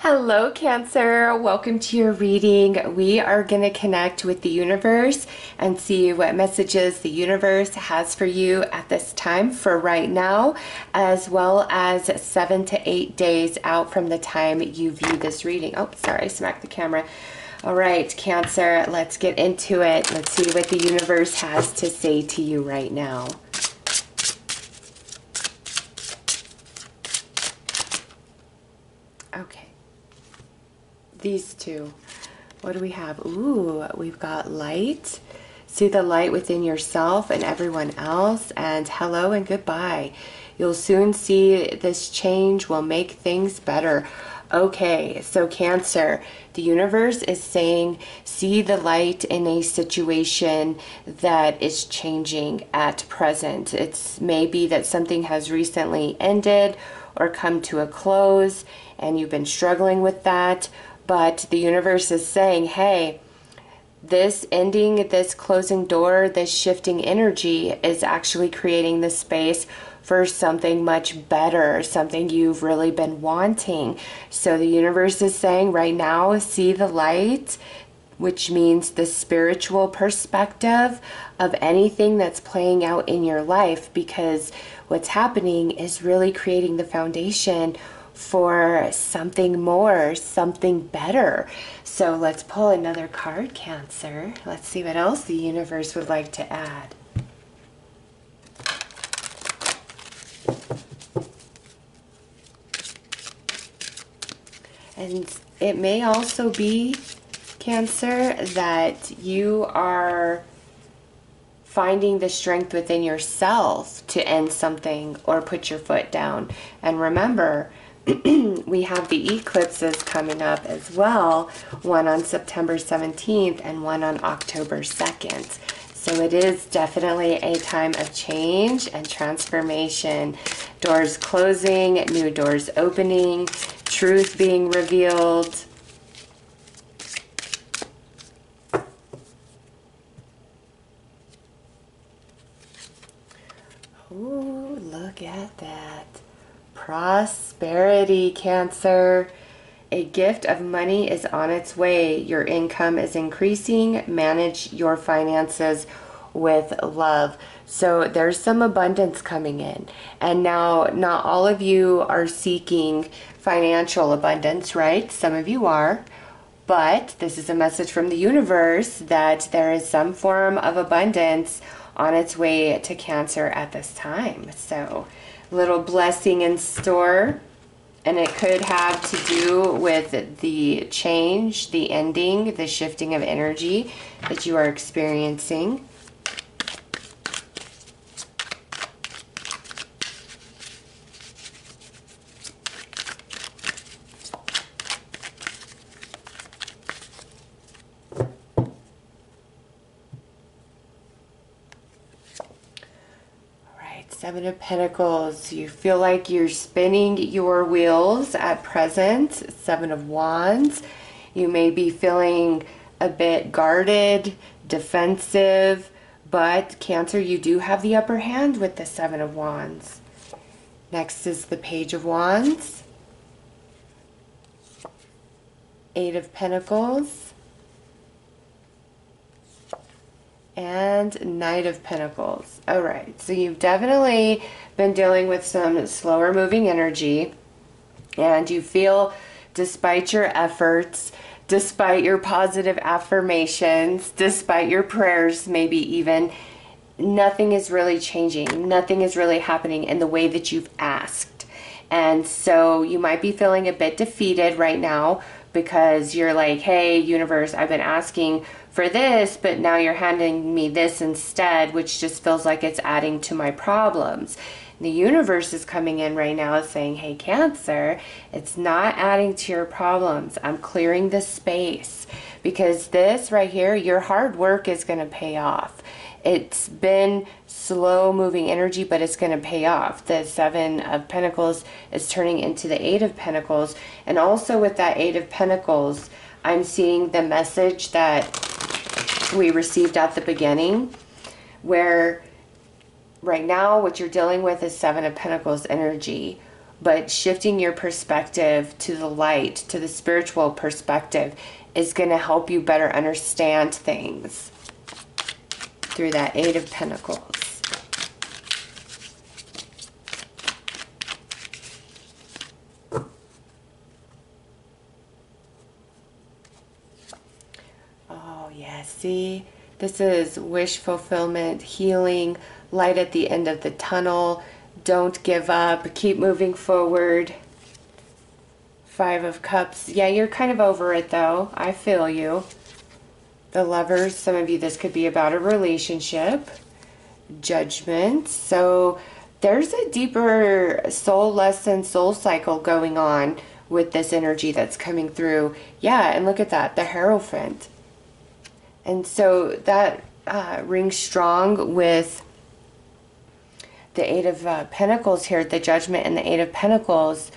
Hello, Cancer. Welcome to your reading. We are going to connect with the universe and see what messages the universe has for you at this time for right now, as well as 7 to 8 days out from the time you view this reading. Oh, sorry, I smacked the camera. All right, Cancer, let's get into it. Let's see what the universe has to say to you right now. Okay. These two. What do we have? Ooh, we've got light. See the light within yourself and everyone else, and hello and goodbye. You'll soon see this change will make things better. Okay, so Cancer, the universe is saying see the light in a situation that is changing at present. It's maybe that something has recently ended or come to a close and you've been struggling with that. But the universe is saying, hey, this ending, this closing door, this shifting energy is actually creating the space for something much better, something you've really been wanting. So the universe is saying right now, see the light, which means the spiritual perspective of anything that's playing out in your life, because what's happening is really creating the foundation for something more, something better. So let's pull another card, Cancer. Let's see what else the universe would like to add. And it may also be, Cancer, that you are finding the strength within yourself to end something or put your foot down. And remember, we have the eclipses coming up as well, one on September 17th and one on October 2nd. So it is definitely a time of change and transformation. Doors closing, new doors opening, truth being revealed. Ooh, look at that. Prosperity, Cancer. A gift of money is on its way. Your income is increasing. Manage your finances with love. So there's some abundance coming in. And now, not all of you are seeking financial abundance, right? Some of you are. But this is a message from the universe that there is some form of abundance on its way to Cancer at this time. So little blessing in store, and it could have to do with the change, the ending, the shifting of energy that you are experiencing. Seven of Pentacles. You feel like you're spinning your wheels at present. Seven of Wands. You may be feeling a bit guarded, defensive, but Cancer, you do have the upper hand with the Seven of Wands. Next is the Page of Wands. Eight of Pentacles. And Knight of Pentacles. All right, so you've definitely been dealing with some slower moving energy, and you feel, despite your efforts, despite your positive affirmations, despite your prayers, maybe even, nothing is really changing. Nothing is really happening in the way that you've asked. And so you might be feeling a bit defeated right now, because you're like, hey, universe, I've been asking for this, but now you're handing me this instead, which just feels like it's adding to my problems. The universe is coming in right now saying, hey, Cancer, it's not adding to your problems. I'm clearing the space, because this right here, your hard work is going to pay off. It's been slow moving energy, but it's going to pay off. The Seven of Pentacles is turning into the Eight of Pentacles. And also with that Eight of Pentacles, I'm seeing the message that we received at the beginning, where right now what you're dealing with is Seven of Pentacles energy. but shifting your perspective to the light, to the spiritual perspective, is going to help you better understand things through that Eight of Pentacles. Oh, yeah, see? This is wish fulfillment, healing, light at the end of the tunnel. Don't give up. Keep moving forward. Five of Cups. Yeah, you're kind of over it, though. I feel you. The Lovers. Some of you, this could be about a relationship. Judgment. So there's a deeper soul lesson, soul cycle going on with this energy that's coming through. Yeah, and look at that. The Hierophant. And so that rings strong with the Eight of Pentacles here, the Judgment and the Eight of Pentacles.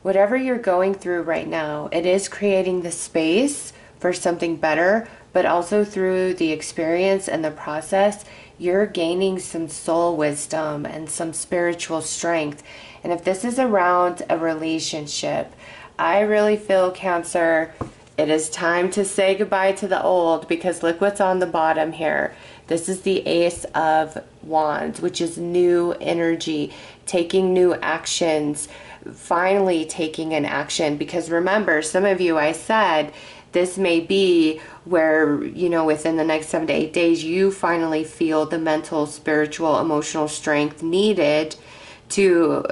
Whatever you're going through right now, it is creating the space for something better, but also through the experience and the process, you're gaining some soul wisdom and some spiritual strength. And if this is around a relationship, I really feel, Cancer, it is time to say goodbye to the old, because look what's on the bottom here. This is the Ace of Wands, which is new energy, taking new actions, finally taking an action. Because remember, some of you, I said, this may be where, you know, within the next 7 to 8 days, you finally feel the mental, spiritual, emotional strength needed to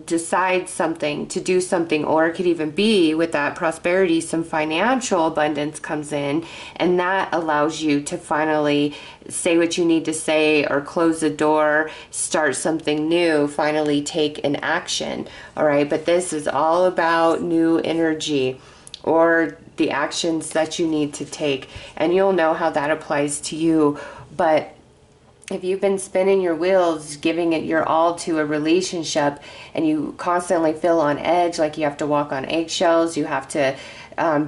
decide something, to do something. Or it could even be with that prosperity, some financial abundance comes in, and that allows you to finally say what you need to say, or close the door, start something new, finally take an action. All right, but this is all about new energy, or the actions that you need to take, and you'll know how that applies to you. But if you've been spinning your wheels, giving it your all to a relationship, and you constantly feel on edge, like you have to walk on eggshells, you have to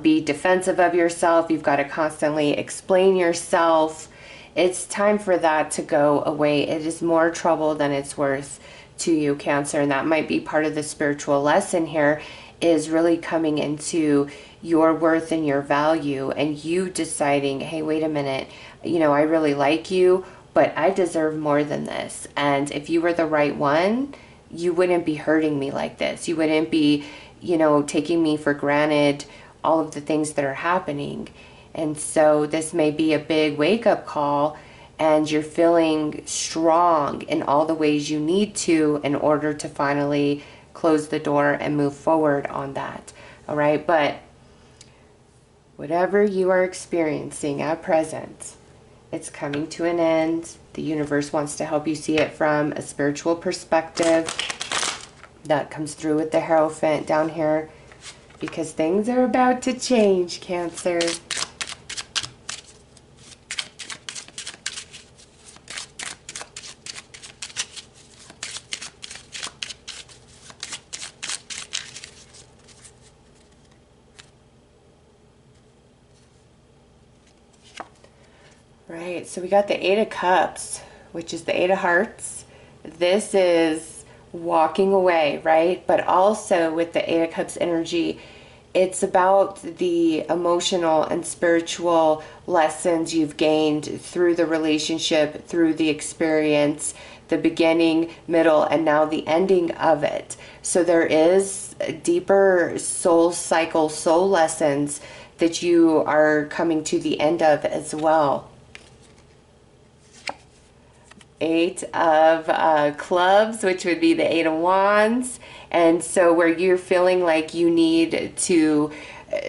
be defensive of yourself, you've got to constantly explain yourself, it's time for that to go away. It is more trouble than it's worth to you, Cancer. And that might be part of the spiritual lesson here, is really coming into your worth and your value, and you deciding, hey, wait a minute, you know, I really like you, but I deserve more than this. And if you were the right one, you wouldn't be hurting me like this. You wouldn't be, you know, taking me for granted, all of the things that are happening. And so this may be a big wake-up call, and you're feeling strong in all the ways you need to in order to finally close the door and move forward on that. All right, but whatever you are experiencing at present, it's coming to an end. The universe wants to help you see it from a spiritual perspective. That comes through with the Hierophant down here, because things are about to change, Cancer. Right, so we got the Eight of Cups, which is the Eight of Hearts. This is walking away, right? But also with the Eight of Cups energy, it's about the emotional and spiritual lessons you've gained through the relationship, through the experience, the beginning, middle, and now the ending of it. So there is deeper soul cycle, soul lessons that you are coming to the end of as well. Eight of Clubs, which would be the Eight of Wands. And so where you're feeling like you need to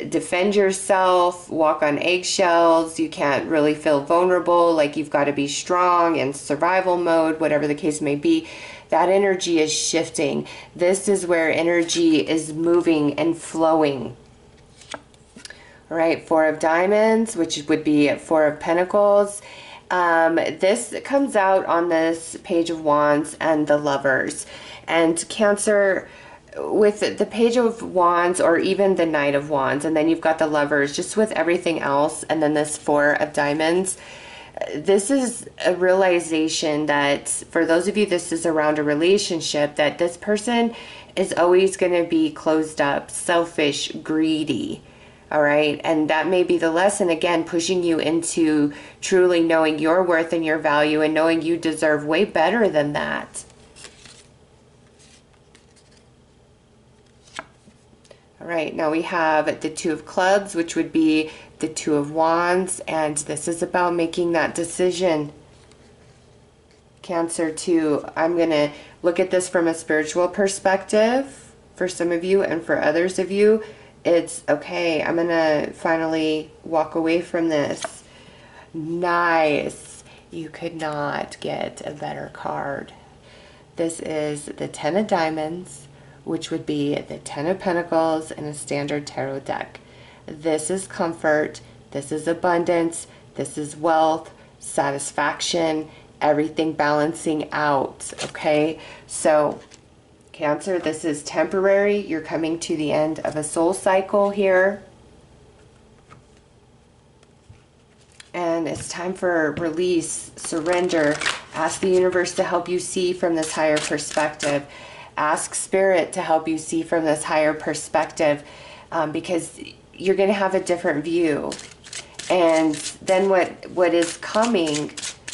defend yourself, walk on eggshells, you can't really feel vulnerable, like you've got to be strong in survival mode, whatever the case may be, that energy is shifting. This is where energy is moving and flowing. All right, Four of Diamonds, which would be Four of Pentacles. This comes out on this Page of Wands and the Lovers. And Cancer, with the Page of Wands, or even the Knight of Wands, and then you've got the Lovers, just with everything else, and then this Four of Diamonds, this is a realization that for those of you, this is around a relationship, that this person is always going to be closed up, selfish, greedy. All right. And that may be the lesson, again, pushing you into truly knowing your worth and your value and knowing you deserve way better than that. All right. Now we have the Two of Clubs, which would be the Two of Wands. And this is about making that decision. Cancer, too. I'm going to look at this from a spiritual perspective for some of you, and for others of you, it's okay. I'm going to finally walk away from this. Nice. You could not get a better card. This is the Ten of Diamonds, which would be the Ten of Pentacles in a standard tarot deck. This is comfort. This is abundance. This is wealth, satisfaction, everything balancing out. Okay, so Cancer, this is temporary. You're coming to the end of a soul cycle here. And it's time for release, surrender. Ask the universe to help you see from this higher perspective. Ask Spirit to help you see from this higher perspective, because you're going to have a different view. And then what is coming,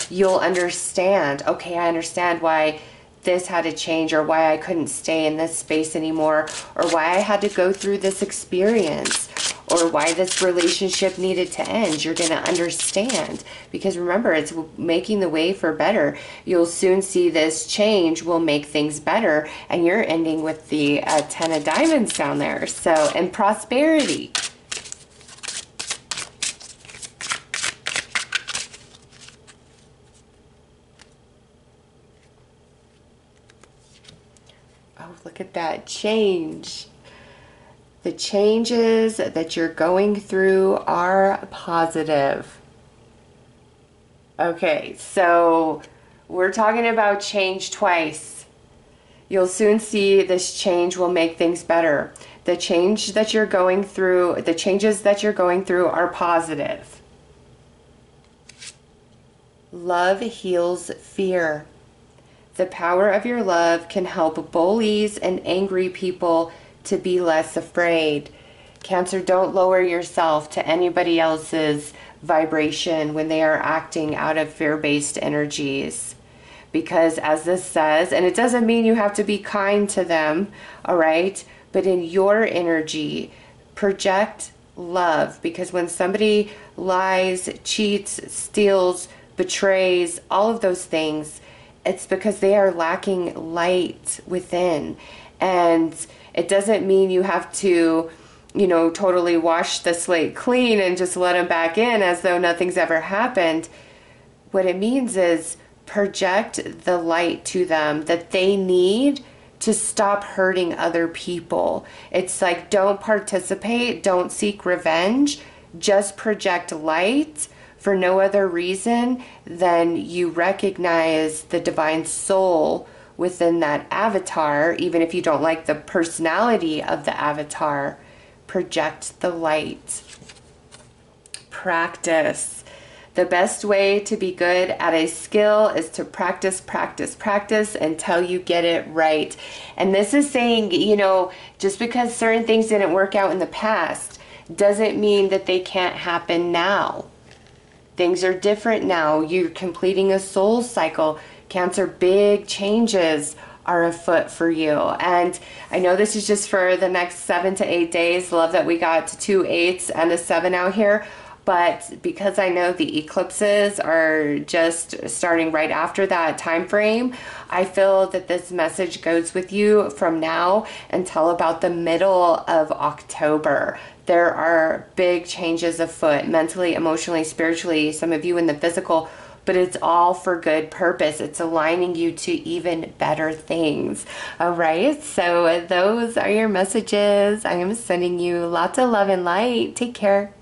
you'll understand. Okay, I understand why this had to change, or why I couldn't stay in this space anymore, or why I had to go through this experience, or why this relationship needed to end. You're going to understand, because remember, it's making the way for better. You'll soon see this change will make things better, and you're ending with the Ten of Diamonds down there. So, and prosperity. Oh, look at that change. The changes that you're going through are positive. Okay, so we're talking about change twice. You'll soon see this change will make things better. The change that you're going through, the changes that you're going through are positive. Love heals fear. The power of your love can help bullies and angry people to be less afraid. Cancer, don't lower yourself to anybody else's vibration when they are acting out of fear-based energies. Because as this says, and it doesn't mean you have to be kind to them, all right? But in your energy, project love. Because when somebody lies, cheats, steals, betrays, all of those things, it's because they are lacking light within. And it doesn't mean you have to, you know, totally wash the slate clean and just let them back in as though nothing's ever happened. What it means is project the light to them that they need to stop hurting other people. It's like, don't participate, don't seek revenge, just project light for no other reason than you recognize the divine soul within that avatar. Even if you don't like the personality of the avatar, project the light. Practice. The best way to be good at a skill is to practice, practice, practice until you get it right. And this is saying, you know, just because certain things didn't work out in the past doesn't mean that they can't happen now. Things are different now. You're completing a soul cycle. Cancer, big changes are afoot for you. And I know this is just for the next 7 to 8 days. Love that we got 2 8s and a 7 out here. But because I know the eclipses are just starting right after that time frame, I feel that this message goes with you from now until about the middle of October. There are big changes afoot, mentally, emotionally, spiritually, some of you in the physical, but it's all for good purpose. It's aligning you to even better things. All right, so those are your messages. I am sending you lots of love and light. Take care.